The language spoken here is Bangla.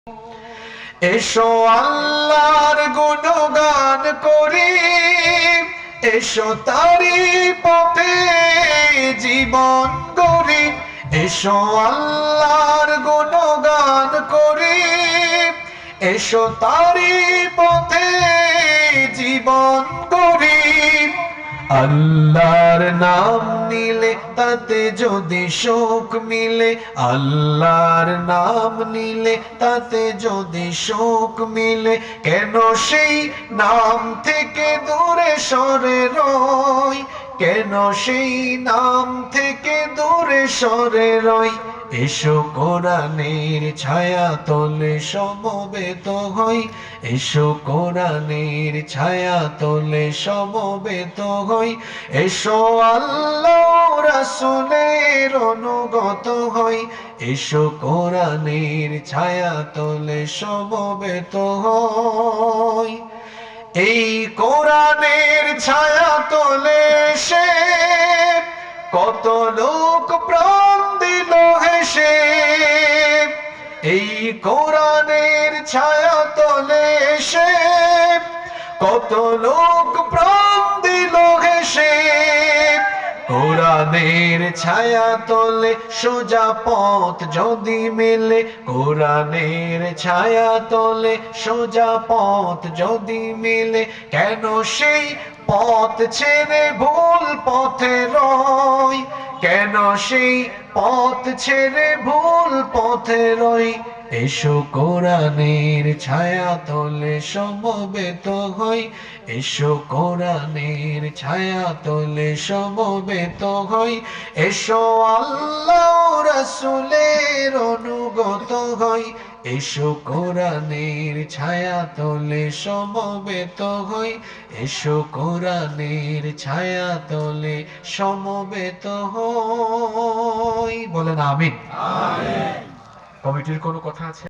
এসো আল্লাহর গুণগান করি, এসো তারি পথে জীবন গড়ি। এসো আল্লাহর গুণগান করি, এসো তারি পথে জীবন গড়ি। আল্লাহর নাম নিলে তাতে যদি সুখ মিলে, আল্লাহর নাম নিলে তাতে যদি সুখ মিলে, কেন সেই নাম থেকে দূরে সরে রই, কেন সেই নাম থেকে দূরে সরে রই। এসো কোরআনের ছায়া তলে সমবেত হই, এসো কোরআনের ছায়া তলে সমবেত হই। এসো আল্লাহ রাসূলের অনুগত হই, এসো কোরআনের ছায়া তলে সমবেত হই। এই কোরআনের ছায়া তলে এসে কত লোক প্রাণ দিল হেসে, এই কোরআনের ছায়া তলে এসে কত লোক প্রাণ দিল হেসে। কোরআনের ছায়া তলে সোজা পথ যদি মেলে, কোরআনের ছায়া তলে সোজা পথ যদি মেলে, কেন সেই পথ ছেড়ে ভুল পথে রই, কেন সেই পথ ছেড়ে ভুল পথে রই। এসো কোরআনের ছায়া তলে সমবেত হই, এসো কোরআনের ছায়া তলে সমবেত হই। এসো আল্লাহ রাসূলের অনুগত হই, এসো কোরআনের ছায়া তলে সমবেত হই, এসো কোরআনের ছায়া তলে সমবেত হই। বলেন আমিন। কমিটির কোনো কথা আছে?